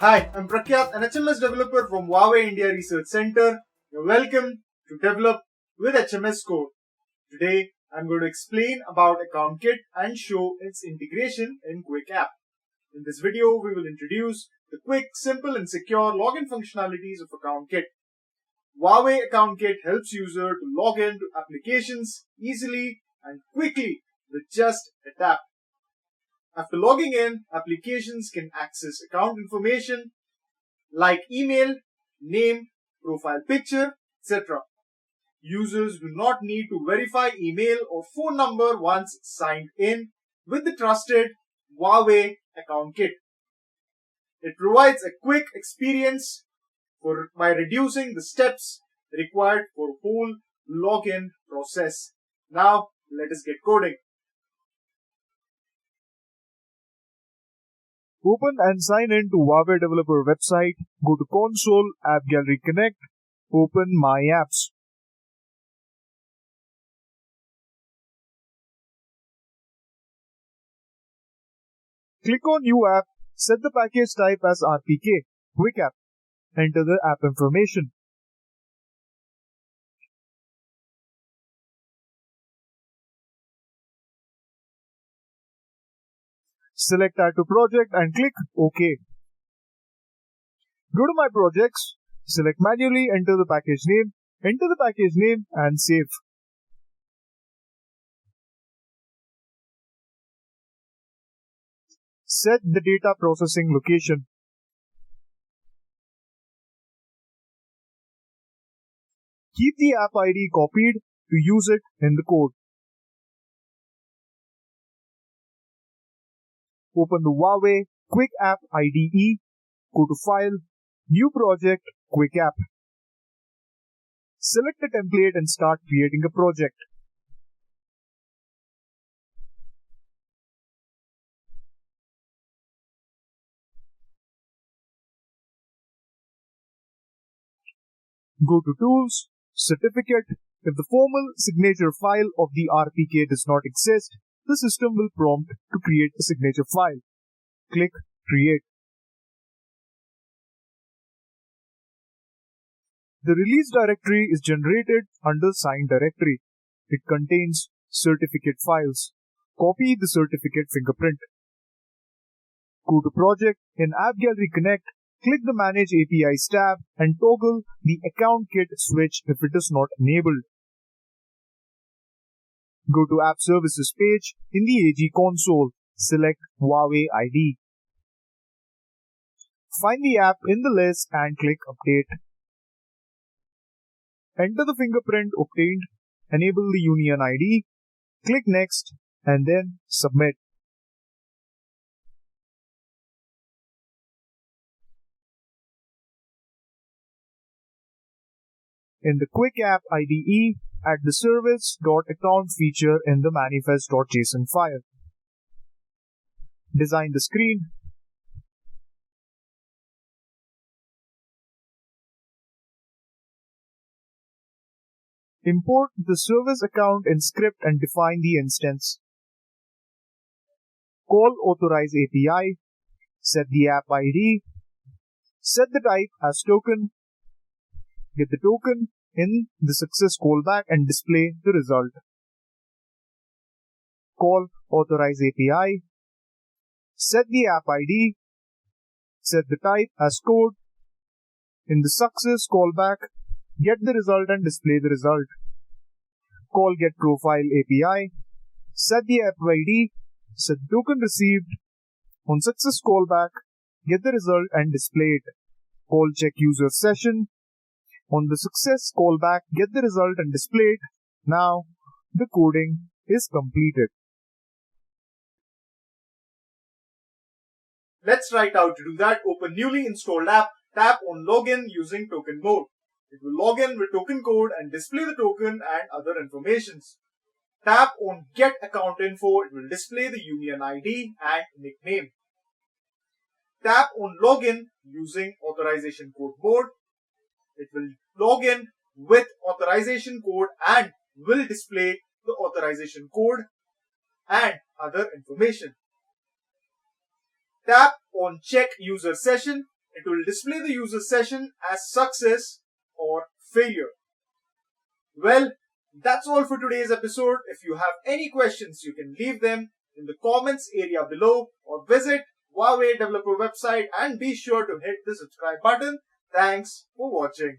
Hi, I'm Prakyat, an HMS developer from HUAWEI India Research Center. You're welcome to Develop with HMS Core. Today, I'm going to explain about Account Kit and show its integration in Quick App. In this video, we will introduce the quick, simple and secure login functionalities of Account Kit. HUAWEI Account Kit helps user to log in to applications easily and quickly with just a tap. After logging in, applications can access account information like email, name, profile picture, etc. Users do not need to verify email or phone number once signed in with the trusted HUAWEI Account Kit. It provides a quick experience by reducing the steps required for whole login process. Now, let us get coding. Open and sign in to HUAWEI developer website. Go to Console, AppGallery Connect, open My Apps. Click on New App, set the package type as RPK, Quick App. Enter the app information. Select Add to Project and click OK. Go to My Projects, select Manually, enter the package name and save. Set the data processing location. Keep the app ID copied to use it in the code. Open the HUAWEI Quick App IDE, go to File, New Project, Quick App. Select a template and start creating a project. Go to Tools, Certificate. If the formal signature file of the RPK does not exist, the system will prompt to create a signature file. Click Create. The release directory is generated under Signed directory. It contains certificate files. Copy the certificate fingerprint. Go to Project. In AppGallery Connect, click the Manage APIs tab and toggle the Account Kit switch if it is not enabled. Go to App Services page. In the AGConsole, select HUAWEI ID. Find the app in the list and click Update. Enter the fingerprint obtained, enable the UnionID, click Next and then Submit. In the Quick App IDE, add the service.account feature in the manifest.json file. Design the screen. Import the service account in script and define the instance. Call Authorize API. Set the app ID. Set the type as token. Get the token in the success callback and display the result. Call Authorize API. Set the app ID. Set the type as code. In the success callback, get the result and display the result. Call Get Profile API. Set the app ID. Set the token received. On success callback, get the result and display it. Call Check User Session. On the success callback, get the result and display it. Now, the coding is completed. Let's try it out. To do that, open newly installed app, tap on Login using token mode. It will log in with token code and display the token and other informations. Tap on Get Account Info. It will display the UnionID and nickname. Tap on Login using authorization code mode. It will log in with authorization code and will display the authorization code and other information. Tap on Check User Session. It will display the user session as success or failure. Well, that's all for today's episode. If you have any questions, you can leave them in the comments area below or visit HUAWEI developer website and be sure to hit the subscribe button. Thanks for watching.